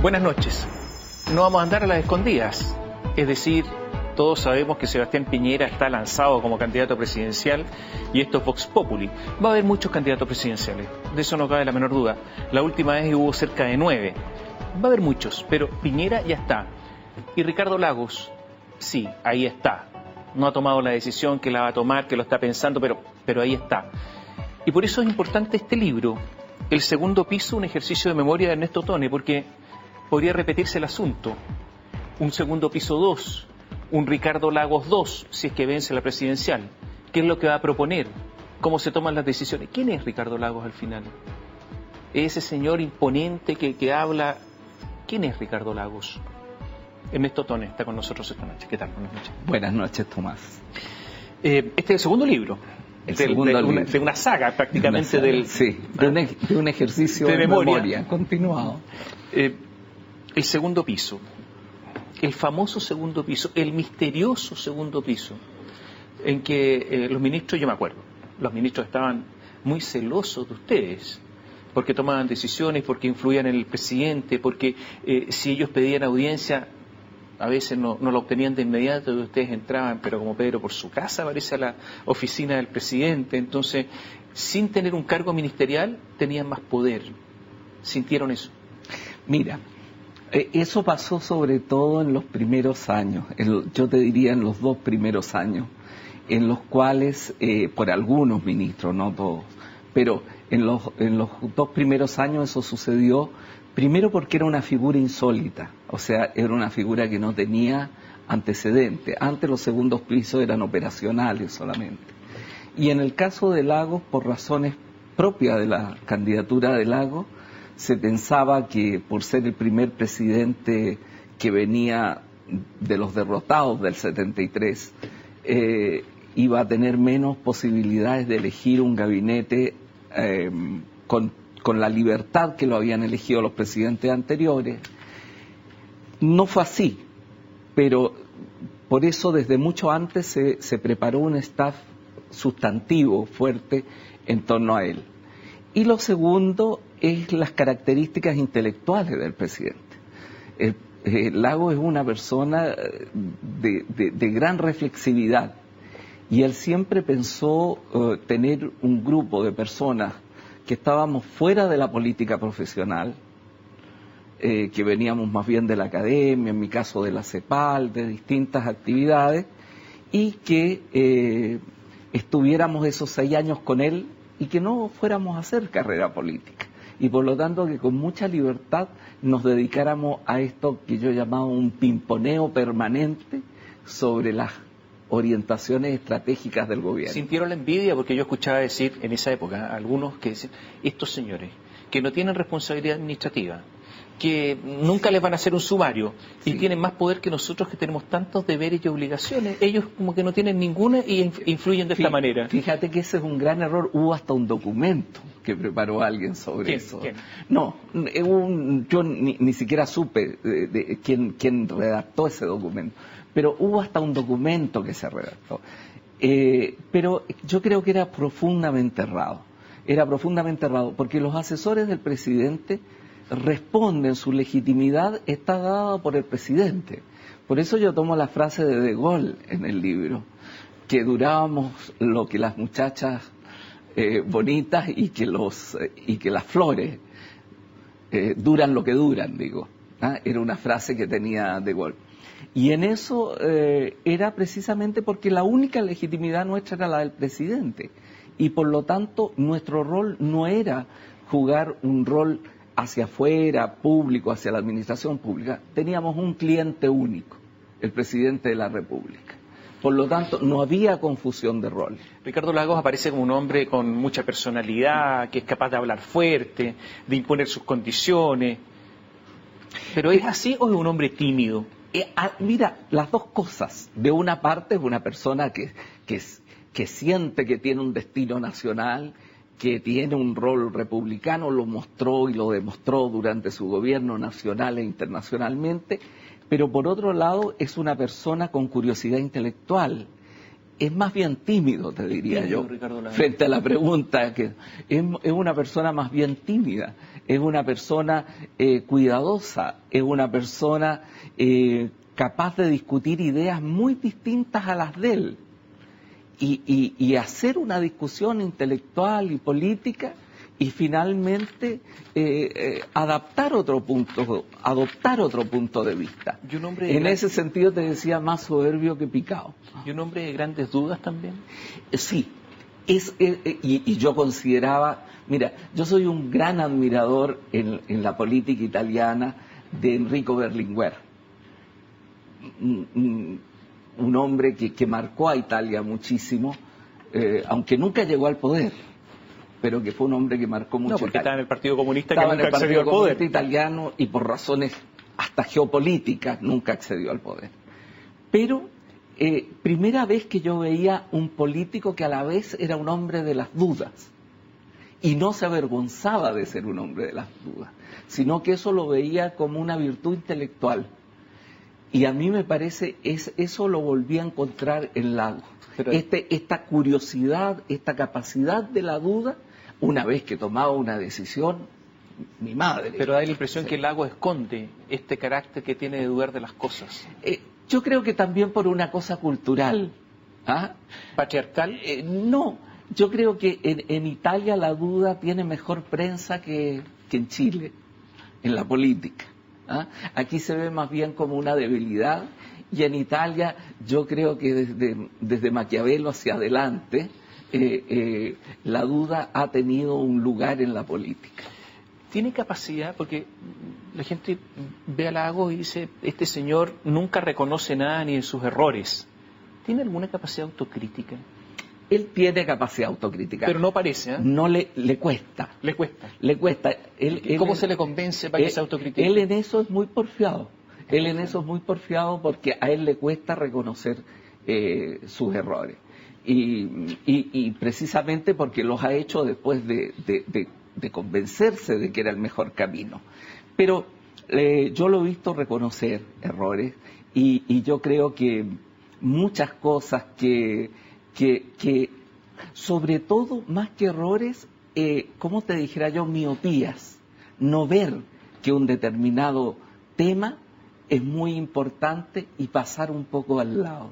Buenas noches. No vamos a andar a las escondidas. Es decir, todos sabemos que Sebastián Piñera está lanzado como candidato presidencial y esto es Vox Populi. Va a haber muchos candidatos presidenciales, de eso no cabe la menor duda. La última vez hubo cerca de 9. Va a haber muchos, pero Piñera ya está. Y Ricardo Lagos, sí, ahí está. No ha tomado la decisión que la va a tomar, que lo está pensando, pero ahí está. Y por eso es importante este libro, El segundo piso, un ejercicio de memoria de Ernesto Tone, porque podría repetirse el asunto. Un segundo piso 2, un Ricardo Lagos 2, si es que vence la presidencial. ¿Qué es lo que va a proponer? ¿Cómo se toman las decisiones? ¿Quién es Ricardo Lagos al final? Ese señor imponente que habla. ¿Quién es Ricardo Lagos? Ernesto Tone está con nosotros esta noche. ¿Qué tal? Buenas noches. Buenas noches, Tomás. Este es el segundo libro. De una saga prácticamente de un ejercicio de memoria continuado. El segundo piso, el famoso segundo piso, el misterioso segundo piso, en que los ministros, yo me acuerdo, los ministros estaban muy celosos de ustedes, porque tomaban decisiones, porque influían en el presidente, porque si ellos pedían audiencia, a veces no la obtenían de inmediato, y ustedes entraban, pero como Pedro por su casa, parece, a la oficina del presidente. Entonces, sin tener un cargo ministerial, tenían más poder. ¿Sintieron eso? Mira, eso pasó sobre todo en los primeros años, yo te diría en los 2 primeros años, en los cuales, por algunos ministros, no todos, pero en los 2 primeros años eso sucedió. Primero porque era una figura insólita, o sea, era una figura que no tenía antecedente. Antes los segundos pisos eran operacionales solamente. Y en el caso de Lagos, por razones propias de la candidatura de Lagos, se pensaba que por ser el primer presidente que venía de los derrotados del 73, iba a tener menos posibilidades de elegir un gabinete con la libertad que lo habían elegido los presidentes anteriores. No fue así, pero por eso desde mucho antes se preparó un staff sustantivo, fuerte, en torno a él. Y lo segundo es las características intelectuales del presidente. Lagos es una persona de gran reflexividad y él siempre pensó tener un grupo de personas que estábamos fuera de la política profesional, que veníamos más bien de la academia, en mi caso de la CEPAL, de distintas actividades, y que estuviéramos esos 6 años con él y que no fuéramos a hacer carrera política. Y por lo tanto que con mucha libertad nos dedicáramos a esto que yo llamaba un pimponeo permanente sobre las orientaciones estratégicas del gobierno. ¿Sintieron la envidia? Porque yo escuchaba decir en esa época algunos que decían, estos señores que no tienen responsabilidad administrativa, que nunca les van a hacer un sumario y tienen más poder que nosotros que tenemos tantos deberes y obligaciones, ellos como que no tienen ninguna y influyen de esta manera. Fíjate que ese es un gran error. Hubo hasta un documento que preparó alguien sobre eso. ¿Quién? No, yo ni siquiera supe de quién redactó ese documento. Pero hubo hasta un documento que se redactó. Pero yo creo que era profundamente errado. Era profundamente errado, porque los asesores del presidente responden, su legitimidad está dada por el presidente. Por eso yo tomo la frase de Gaulle en el libro, que durábamos lo que las muchachas bonitas y que las flores duran lo que duran, digo. Era una frase que tenía de Gaulle. Y en eso era precisamente porque la única legitimidad nuestra era la del presidente. Y por lo tanto nuestro rol no era jugar un rol hacia afuera, público, hacia la administración pública. Teníamos un cliente único, el presidente de la República. Por lo tanto, no había confusión de roles. Ricardo Lagos aparece como un hombre con mucha personalidad, que es capaz de hablar fuerte, de imponer sus condiciones. ¿Pero es así o es un hombre tímido? Mira, las dos cosas. De una parte es una persona que siente que tiene un destino nacional, que tiene un rol republicano, lo mostró y lo demostró durante su gobierno nacional e internacionalmente, pero por otro lado es una persona con curiosidad intelectual es más bien tímido, te diría yo, frente a la pregunta, que es una persona más bien tímida, es una persona cuidadosa, es una persona capaz de discutir ideas muy distintas a las de él y hacer una discusión intelectual y política y finalmente adoptar otro punto de vista. En ese sentido te decía, más soberbio que picado. ¿Y un hombre de grandes dudas también? Sí, y yo consideraba, mira, yo soy un gran admirador en la política italiana de Enrico Berlinguer, un hombre que marcó a Italia muchísimo, aunque nunca llegó al poder, pero que fue un hombre que marcó mucho. No, porque estaba en el Partido Comunista, estaba que nunca accedió al poder. Comunista italiano y por razones hasta geopolíticas nunca accedió al poder. Pero primera vez que yo veía un político que a la vez era un hombre de las dudas y no se avergonzaba de ser un hombre de las dudas, sino que eso lo veía como una virtud intelectual. Y a mí me parece, eso lo volví a encontrar en Lagos. Esta curiosidad, esta capacidad de la duda, una vez que tomaba una decisión, mi madre. Pero da la impresión que Lagos esconde este carácter que tiene de dudar de las cosas. Yo creo que también por una cosa cultural. ¿Ah? ¿Patriarcal? No, yo creo que en Italia la duda tiene mejor prensa que en Chile, en la política. ¿Ah? Aquí se ve más bien como una debilidad, y en Italia yo creo que desde Maquiavelo hacia adelante la duda ha tenido un lugar en la política. ¿Tiene capacidad? Porque la gente ve a Lagos y dice, este señor nunca reconoce nada ni de sus errores. ¿Tiene alguna capacidad autocrítica? Él tiene capacidad autocrítica. Pero no parece, ¿eh? No le cuesta. Le cuesta. Le cuesta. ¿Y cómo se le convence para que se autocritique? Él en eso es muy porfiado. Él en eso es muy porfiado porque a él le cuesta reconocer sus errores. Y precisamente porque los ha hecho después de convencerse de que era el mejor camino. Pero yo lo he visto reconocer errores y yo creo que muchas cosas que sobre todo, más que errores, como te dijera yo, miopías, no ver que un determinado tema es muy importante y pasar un poco al lado.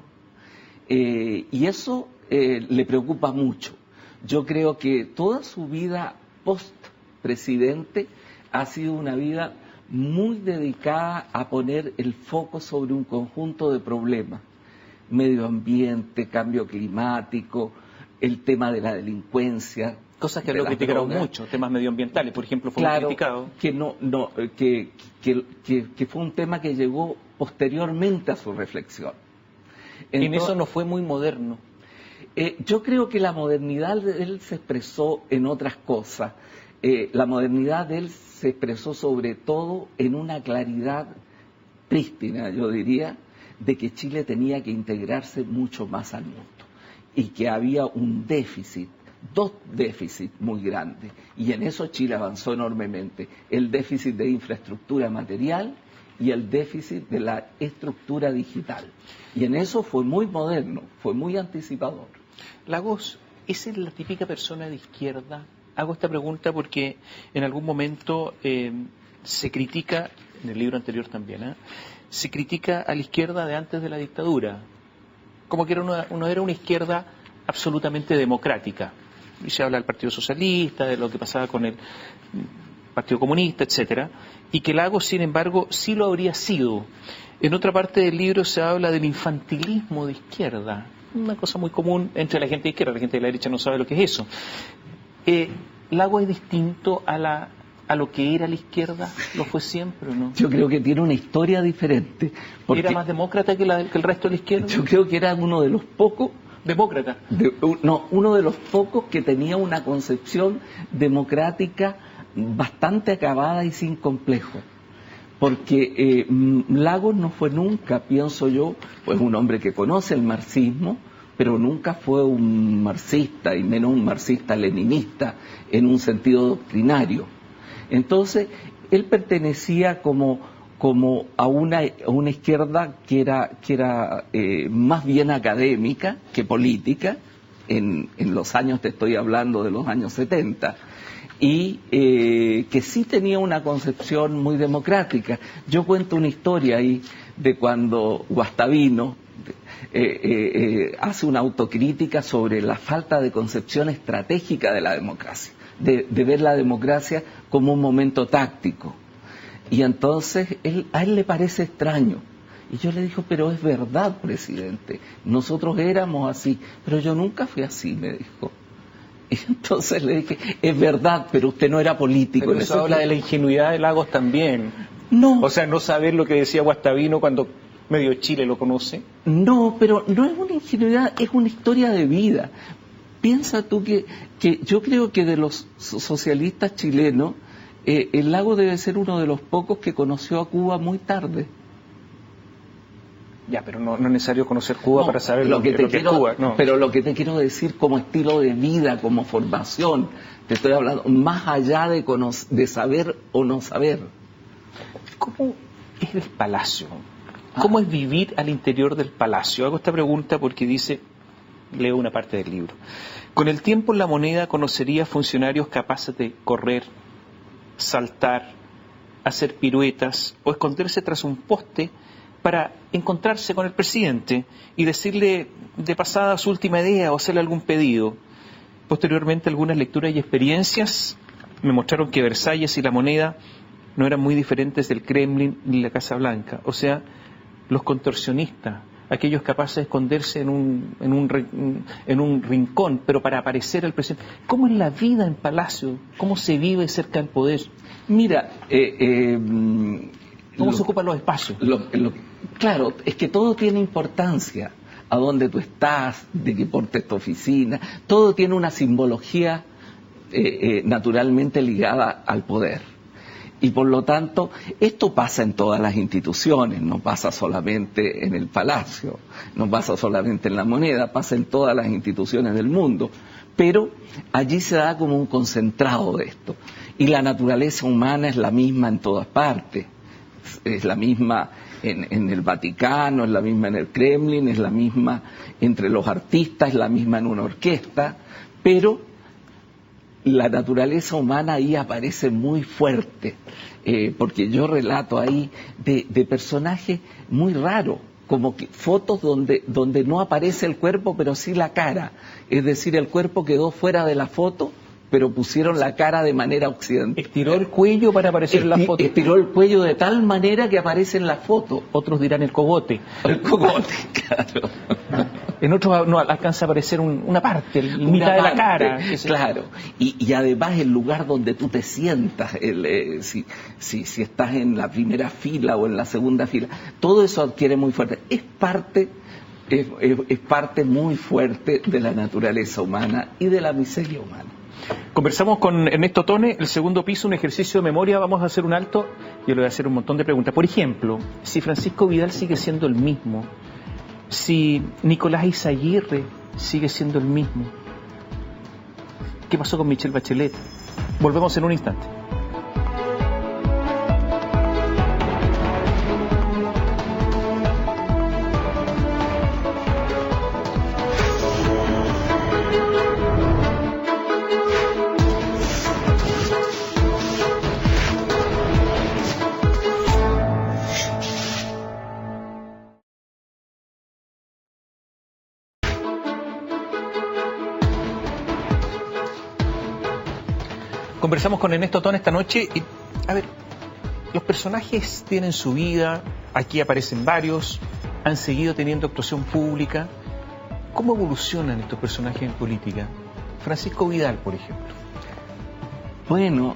Y eso le preocupa mucho. Yo creo que toda su vida post-presidente ha sido una vida muy dedicada a poner el foco sobre un conjunto de problemas. Medio ambiente, cambio climático, el tema de la delincuencia. Cosas que lo criticaron mucho, temas medioambientales, por ejemplo, fue muy criticado. Que fue un tema que llegó posteriormente a su reflexión. Entonces, en eso no fue muy moderno. Yo creo que la modernidad de él se expresó en otras cosas. La modernidad de él se expresó sobre todo en una claridad prístina, yo diría, de que Chile tenía que integrarse mucho más al mundo y que había un déficit, dos déficits muy grandes, y en eso Chile avanzó enormemente: el déficit de infraestructura material y el déficit de la estructura digital, y en eso fue muy moderno, fue muy anticipador. Lagos, ¿es la típica persona de izquierda? Hago esta pregunta porque en algún momento se critica, en el libro anterior también, se critica a la izquierda de antes de la dictadura, como que no era una izquierda absolutamente democrática. Y se habla del Partido Socialista, de lo que pasaba con el Partido Comunista, etcétera, y que Lagos, sin embargo, sí lo habría sido. En otra parte del libro se habla del infantilismo de izquierda, una cosa muy común entre la gente de izquierda. La gente de la derecha no sabe lo que es eso. ¿Lagos es distinto a lo que era la izquierda? ¿Lo fue siempre o no? Yo creo que tiene una historia diferente. ¿Era más demócrata que el resto de la izquierda? Yo creo que era uno de los pocos... ¿Demócrata? Uno de los pocos que tenía una concepción democrática bastante acabada y sin complejo. Porque Lagos no fue nunca, pienso yo, pues un hombre que conoce el marxismo, pero nunca fue un marxista, y menos un marxista-leninista en un sentido doctrinario. Entonces, él pertenecía como como a una izquierda que era más bien académica que política, en los años, te estoy hablando de los años 70, y que sí tenía una concepción muy democrática. Yo cuento una historia ahí de cuando Guastavino hace una autocrítica sobre la falta de concepción estratégica de la democracia, de ver la democracia como un momento táctico. Y entonces a él le parece extraño. Y yo le digo, pero es verdad, presidente, nosotros éramos así, pero yo nunca fui así, me dijo. Y entonces le dije, es verdad, pero usted no era político. Pero eso habla de la ingenuidad de Lagos también. No. O sea, no saber lo que decía Guastavino cuando medio Chile lo conoce. No, pero no es una ingenuidad, es una historia de vida. Piensa tú que yo creo que de los socialistas chilenos, el Lago debe ser uno de los pocos que conoció a Cuba muy tarde. Ya, pero no es necesario conocer Cuba para saber lo que es Cuba. No. Pero lo que te quiero decir como estilo de vida, como formación, te estoy hablando más allá de saber o no saber. ¿Cómo es el palacio? ¿Cómo es vivir al interior del palacio? Hago esta pregunta porque dice, leo una parte del libro. Con el tiempo en la moneda conocería funcionarios capaces de correr, saltar, hacer piruetas o esconderse tras un poste para encontrarse con el presidente y decirle de pasada su última idea o hacerle algún pedido. Posteriormente, algunas lecturas y experiencias me mostraron que Versalles y la moneda no eran muy diferentes del Kremlin ni la Casa Blanca. O sea, los contorsionistas, aquellos capaces de esconderse en un rincón, pero para aparecer el presidente. ¿Cómo es la vida en Palacio? ¿Cómo se vive cerca del poder? Mira, ¿cómo se ocupan los espacios? Claro, es que todo tiene importancia. A dónde tú estás, de qué porte es tu oficina, todo tiene una simbología naturalmente ligada al poder. Y por lo tanto, esto pasa en todas las instituciones, no pasa solamente en el Palacio, no pasa solamente en la moneda, pasa en todas las instituciones del mundo. Pero allí se da como un concentrado de esto. Y la naturaleza humana es la misma en todas partes. Es la misma en el Vaticano, es la misma en el Kremlin, es la misma entre los artistas, es la misma en una orquesta, pero la naturaleza humana ahí aparece muy fuerte, porque yo relato ahí de personajes muy raros, como que fotos donde no aparece el cuerpo, pero sí la cara, es decir, el cuerpo quedó fuera de la foto, pero pusieron la cara de manera occidental. Estiró el cuello para aparecer en la foto. Estiró el cuello de tal manera que aparece en la foto. Otros dirán el cogote. El cogote, claro. En otros no alcanza a aparecer una parte, mitad de la cara. Claro. Y además el lugar donde tú te sientas, si estás en la primera fila o en la segunda fila, todo eso adquiere muy fuerte. Es parte muy fuerte de la naturaleza humana y de la miseria humana. Conversamos con Ernesto Tone, el segundo piso, un ejercicio de memoria. Vamos a hacer un alto y le voy a hacer un montón de preguntas. Por ejemplo, si Francisco Vidal sigue siendo el mismo, si Nicolás Izaguirre sigue siendo el mismo, ¿qué pasó con Michelle Bachelet? Volvemos en un instante. Conversamos con Ernesto Tone esta noche y, a ver, los personajes tienen su vida, aquí aparecen varios, han seguido teniendo actuación pública. ¿Cómo evolucionan estos personajes en política? Francisco Vidal, por ejemplo. Bueno,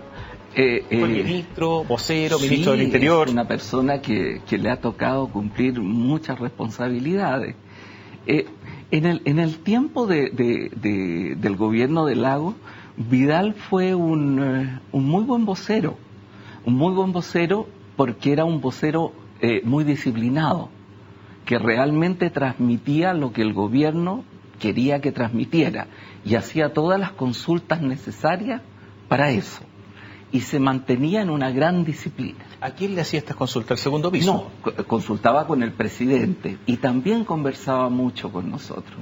fue ministro, vocero, ministro del Interior. Es una persona que le ha tocado cumplir muchas responsabilidades. En el tiempo del gobierno de Lagos, Vidal fue un muy buen vocero, porque era un vocero muy disciplinado, que realmente transmitía lo que el gobierno quería que transmitiera y hacía todas las consultas necesarias para eso. y se mantenía en una gran disciplina. ¿A quién le hacía estas consultas? ¿Al segundo piso? No, consultaba con el presidente y también conversaba mucho con nosotros.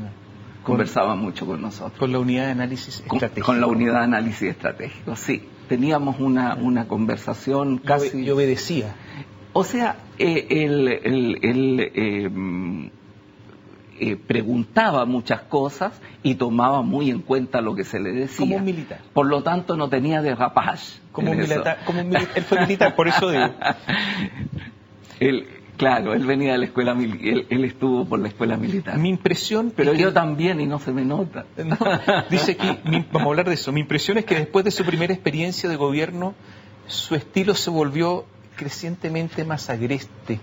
Conversaba mucho con nosotros. Con la unidad de análisis estratégico. Con la unidad de análisis estratégico, sí. Teníamos una conversación casi... Y obedecía. O sea, preguntaba muchas cosas y tomaba muy en cuenta lo que se le decía. Como un militar. Por lo tanto, no tenía derrapaje. Como un militar. Él fue militar, por eso digo. Claro, él venía de la escuela militar, él estuvo por la escuela militar. Mi impresión... Pero yo también, y no se me nota. No, dice aquí, vamos a hablar de eso, mi impresión es que después de su primera experiencia de gobierno, su estilo se volvió crecientemente más agreste,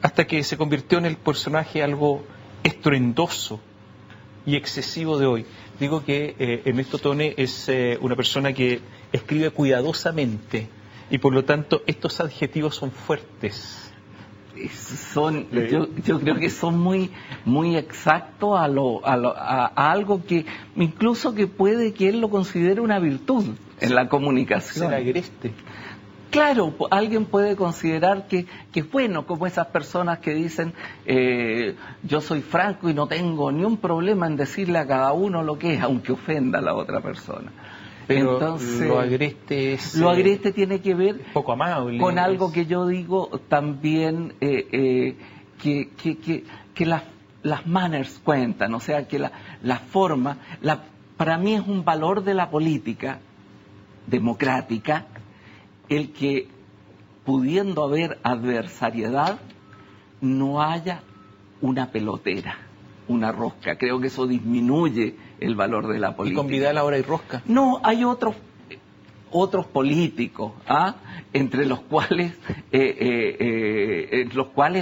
hasta que se convirtió en el personaje algo estruendoso y excesivo de hoy. Digo que Ernesto Tone es una persona que escribe cuidadosamente y por lo tanto estos adjetivos son fuertes. Yo creo que son muy exactos a algo que incluso que puede que él lo considere una virtud en la comunicación. Ser agreste. Claro, alguien puede considerar que es bueno, como esas personas que dicen yo soy franco y no tengo ni un problema en decirle a cada uno lo que es, aunque ofenda a la otra persona. Pero entonces, lo agreste es... Lo agreste tiene que ver poco amable, con algo que yo digo también, que las manners cuentan, o sea, que la forma, para mí es un valor de la política democrática, el que, pudiendo haber adversariedad, no haya una pelotera, una rosca. Creo que eso disminuye el valor de la política. ¿Y con Vidal ahora hay rosca? No, hay otros políticos, entre los cuales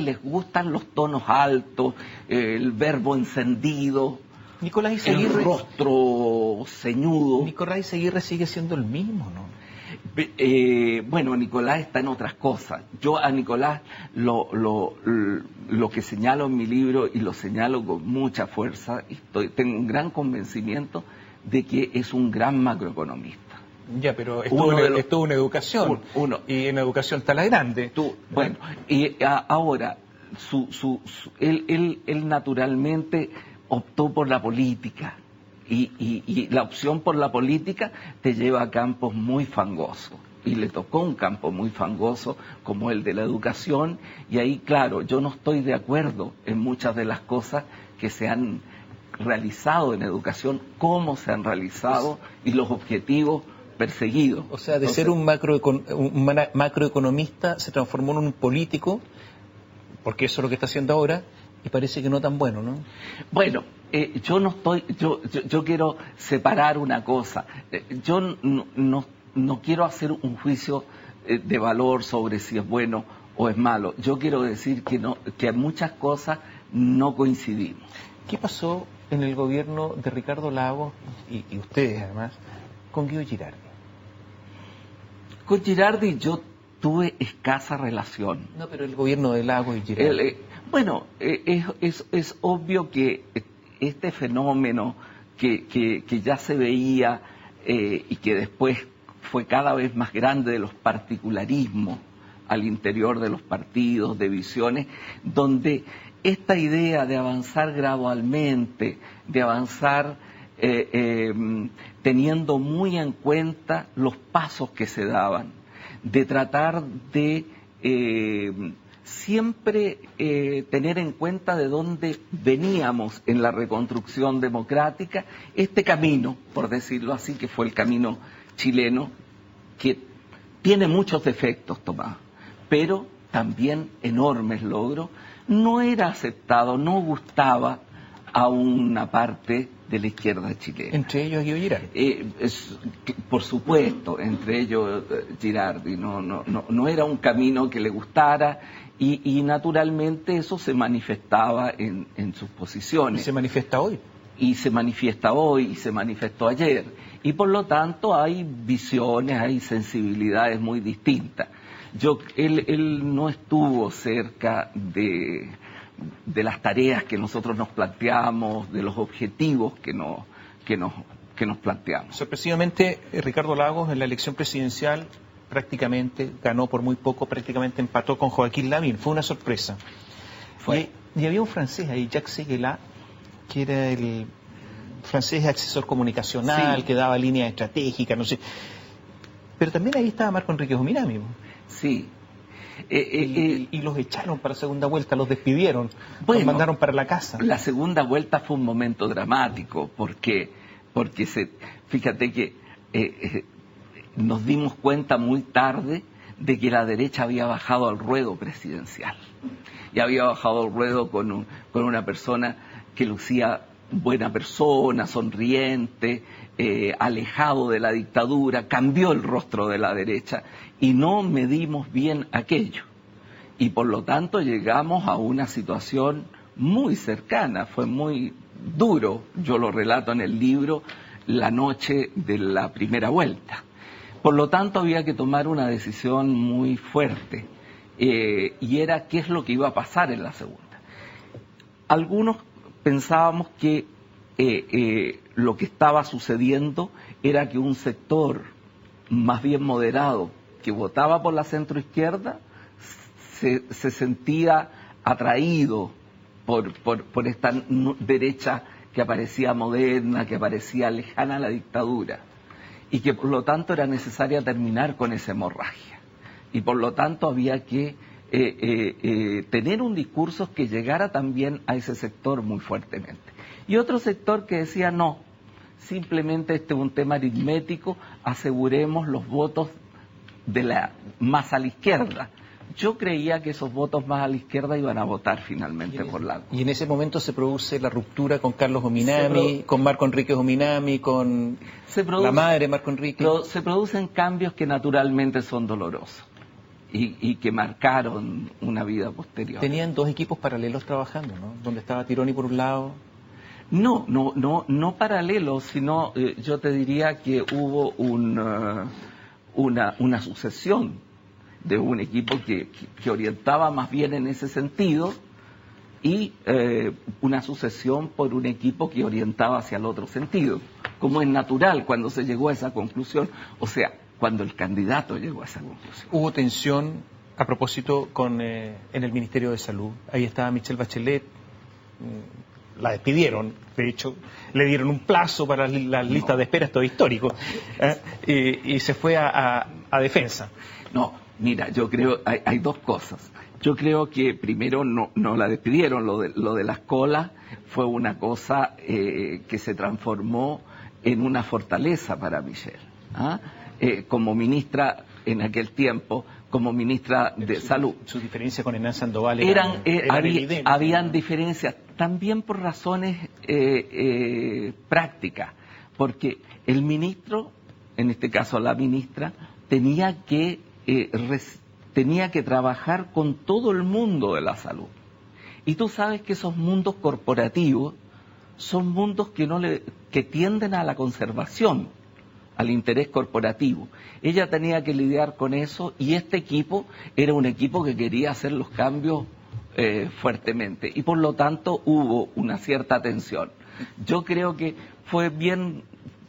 les gustan los tonos altos, el verbo encendido, Nicolás Izaguirre, el rostro ceñudo. Nicolás Izaguirre sigue siendo el mismo, ¿no? Bueno, Nicolás está en otras cosas. Yo a Nicolás lo que señalo en mi libro, y lo señalo con mucha fuerza, tengo un gran convencimiento de que es un gran macroeconomista. Ya, pero estuvo en educación, y en educación está la grande. Bueno, y ahora, él naturalmente optó por la política. Y la opción por la política te lleva a campos muy fangosos. Y le tocó un campo muy fangoso como el de la educación. Y ahí, claro, yo no estoy de acuerdo en muchas de las cosas que se han realizado en educación, cómo se han realizado y los objetivos perseguidos. O sea, de ser un macroeconomista se transformó en un político, porque eso es lo que está haciendo ahora, y parece que no tan bueno, ¿no? Bueno, yo quiero separar una cosa. Yo no quiero hacer un juicio de valor sobre si es bueno o es malo. Yo quiero decir que en muchas cosas no coincidimos. ¿Qué pasó en el gobierno de Ricardo Lagos, y ustedes además, con Guido Girardi? Con Girardi yo tuve escasa relación. No, pero el gobierno de Lagos y Girardi. Bueno, es obvio que este fenómeno que ya se veía y que después fue cada vez más grande, de los particularismos al interior de los partidos, de visiones, donde esta idea de avanzar gradualmente, de avanzar teniendo muy en cuenta los pasos que se daban, de tratar de siempre tener en cuenta de dónde veníamos en la reconstrucción democrática, este camino, por decirlo así, que fue el camino chileno, que tiene muchos defectos, Tomás, pero también enormes logros, no era aceptado, no gustaba a una parte de la izquierda chilena. ¿Entre ellos Guido Girardi? Por supuesto, entre ellos Girardi. No era un camino que le gustara y naturalmente eso se manifestaba en sus posiciones. ¿Y se manifiesta hoy? Y se manifiesta hoy y se manifestó ayer. Y por lo tanto hay visiones, hay sensibilidades muy distintas. Él no estuvo cerca de las tareas que nosotros nos planteamos, de los objetivos que que nos planteamos. Sorpresivamente, Ricardo Lagos en la elección presidencial prácticamente ganó por muy poco, prácticamente empató con Joaquín Lavín. Fue una sorpresa. Y había un francés ahí, Jacques Seguela, que era el francés asesor comunicacional, sí, que daba líneas estratégicas, no sé. Pero también ahí estaba Marco Enrique Jominami. Sí. Y los echaron para segunda vuelta, los despidieron, los mandaron para la casa. La segunda vuelta fue un momento dramático, porque fíjate que nos dimos cuenta muy tarde de que la derecha había bajado al ruedo presidencial. Y había bajado al ruedo con una persona que lucía buena persona, sonriente, alejado de la dictadura, cambió el rostro de la derecha y no medimos bien aquello. Y por lo tanto llegamos a una situación muy cercana, fue muy duro, yo lo relato en el libro, la noche de la primera vuelta. Por lo tanto había que tomar una decisión muy fuerte, y era qué es lo que iba a pasar en la segunda. Algunos pensábamos que lo que estaba sucediendo era que un sector más bien moderado que votaba por la centroizquierda se sentía atraído por esta derecha que aparecía moderna, que aparecía lejana a la dictadura, y que por lo tanto era necesaria terminar con esa hemorragia. Y por lo tanto había que tener un discurso que llegara también a ese sector muy fuertemente. Y otro sector que decía no, simplemente este es un tema aritmético, aseguremos los votos de la más a la izquierda. Yo creía que esos votos más a la izquierda iban a votar finalmente por Lagos. Y en ese momento se produce la ruptura con Carlos Jominami, con Marco Enrique Jominami, con la madre de Marco Enrique. Se producen cambios que naturalmente son dolorosos y que marcaron una vida posterior. Tenían dos equipos paralelos trabajando, ¿no? Donde estaba Tironi por un lado. No paralelos, sino yo te diría que hubo una sucesión de un equipo que orientaba más bien en ese sentido y una sucesión por un equipo que orientaba hacia el otro sentido, como es natural cuando se llegó a esa conclusión, o sea, cuando el candidato llegó a esa conclusión. Hubo tensión a propósito en el Ministerio de Salud. Ahí estaba Michelle Bachelet, la despidieron, de hecho le dieron un plazo para las listas de espera, esto es histórico, y se fue a defensa. No, mira, yo creo, hay dos cosas. Yo creo que primero no la despidieron, lo de las colas fue una cosa que se transformó en una fortaleza para Michelle. Como ministra en aquel tiempo, como ministra de Salud. Su diferencia con Hernán Sandoval habían diferencias, también por razones prácticas, porque el ministro, en este caso la ministra, tenía que trabajar con todo el mundo de la salud. Y tú sabes que esos mundos corporativos son mundos que tienden a la conservación, al interés corporativo. Ella tenía que lidiar con eso y este equipo era un equipo que quería hacer los cambios fuertemente y por lo tanto hubo una cierta tensión. Yo creo que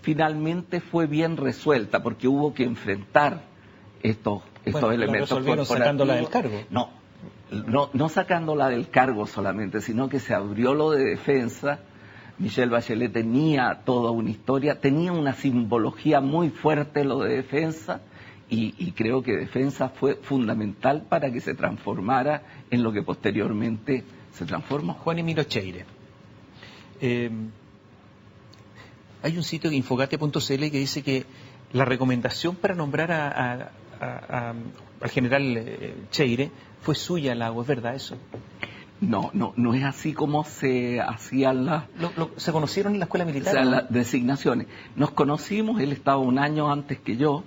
finalmente fue bien resuelta porque hubo que enfrentar estos elementos corporativos. Sacándola del cargo. No sacándola del cargo solamente, sino que se abrió lo de defensa. Michelle Bachelet tenía toda una historia, tenía una simbología muy fuerte lo de defensa y creo que defensa fue fundamental para que se transformara en lo que posteriormente se transformó. Juan Emilio Cheire. Hay un sitio, infogate.cl, que dice que la recomendación para nombrar al general Cheire fue suya, Lagos. ¿Es verdad eso? No es así como se hacían ¿Se conocieron en la escuela militar? O sea, las designaciones. Nos conocimos, él estaba un año antes que yo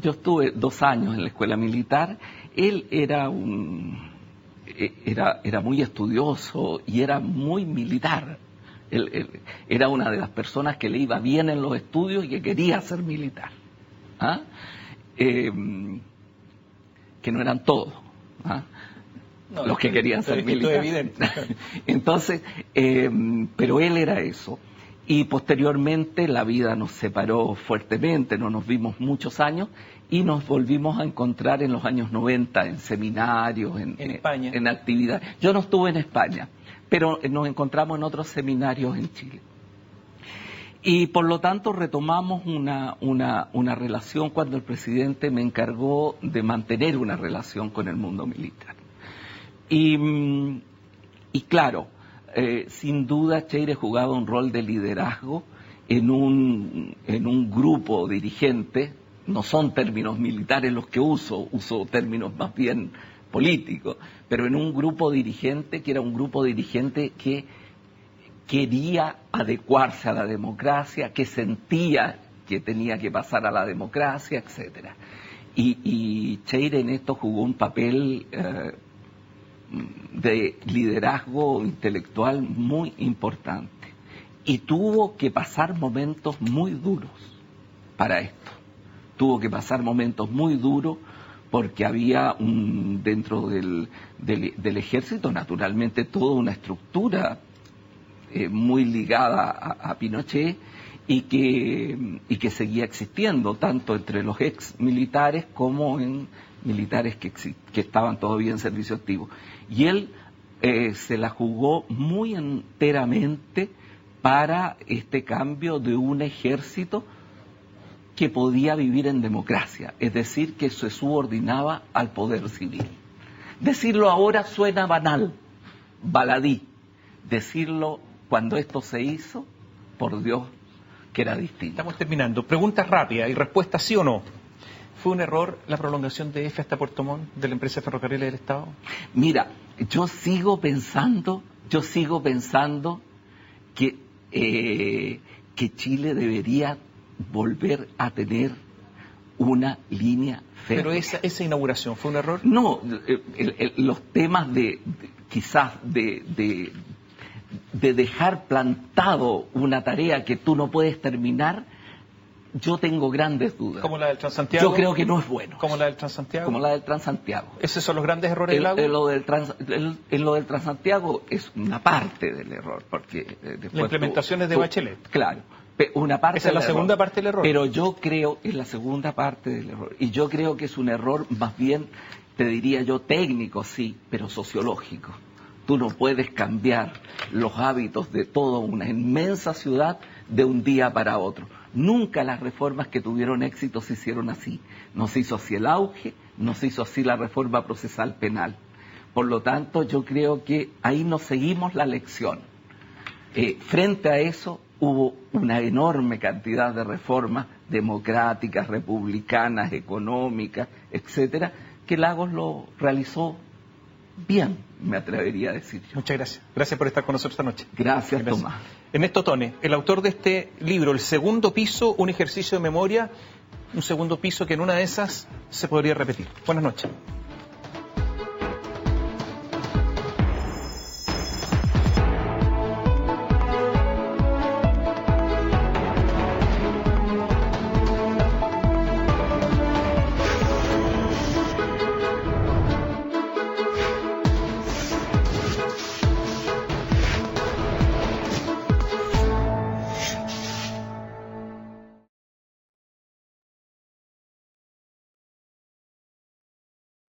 estuve 2 años en la escuela militar, él era muy estudioso y era muy militar. Él era una de las personas que le iba bien en los estudios y que quería ser militar. Que no eran todos. Los que querían ser militares. Evidente. Entonces, pero él era eso. Y posteriormente la vida nos separó fuertemente, no nos vimos muchos años y nos volvimos a encontrar en los años 90 en seminarios, en España, en actividades. Yo no estuve en España, pero nos encontramos en otros seminarios en Chile. Y por lo tanto retomamos una relación cuando el presidente me encargó de mantener una relación con el mundo militar. Y claro, sin duda Cheire jugaba un rol de liderazgo en un grupo dirigente. No son términos militares los que uso términos más bien políticos, pero en un grupo dirigente que era un grupo dirigente que quería adecuarse a la democracia, que sentía que tenía que pasar a la democracia, etcétera. Y Cheire en esto jugó un papel de liderazgo intelectual muy importante. Y tuvo que pasar momentos muy duros para esto. Tuvo que pasar momentos muy duros porque había dentro del ejército, naturalmente, toda una estructura muy ligada a Pinochet y que seguía existiendo, tanto entre los ex militares como en militares que estaban todavía en servicio activo. Y él se la jugó muy enteramente para este cambio de un ejército que podía vivir en democracia, es decir, que se subordinaba al poder civil. Decirlo ahora suena banal, baladí. Decirlo cuando esto se hizo, por Dios, que era distinto. Estamos terminando. Preguntas rápidas y respuestas sí o no. ¿Fue un error la prolongación de EFE hasta Puerto Montt de la empresa de ferrocarriles del Estado? Mira, yo sigo pensando que Chile debería volver a tener una línea férrea. ¿Pero esa inauguración fue un error? No, los temas quizás de dejar plantado una tarea que tú no puedes terminar, yo tengo grandes dudas. ¿Como la del Transantiago? Yo creo que no es bueno. ¿Como la del Transantiago? Como la del Transantiago. ¿Esos son los grandes errores del agua? Lo del Transantiago es una parte del error, porque después... La implementación es de Bachelet. Claro, una parte. Esa es la segunda parte del error. Pero yo creo que es la segunda parte del error. Y yo creo que es un error más bien, te diría yo, técnico, sí, pero sociológico. Tú no puedes cambiar los hábitos de toda una inmensa ciudad de un día para otro. Nunca las reformas que tuvieron éxito se hicieron así. No se hizo así el auge, no se hizo así la reforma procesal penal. Por lo tanto, yo creo que ahí nos seguimos la lección. Frente a eso, hubo una enorme cantidad de reformas democráticas, republicanas, económicas, etcétera, que Lagos lo realizó bien, me atrevería a decir yo. Muchas gracias. Gracias por estar con nosotros esta noche. Gracias, Tomás. Ernesto Tone, el autor de este libro, El Segundo Piso, un ejercicio de memoria, un segundo piso que en una de esas se podría repetir. Buenas noches.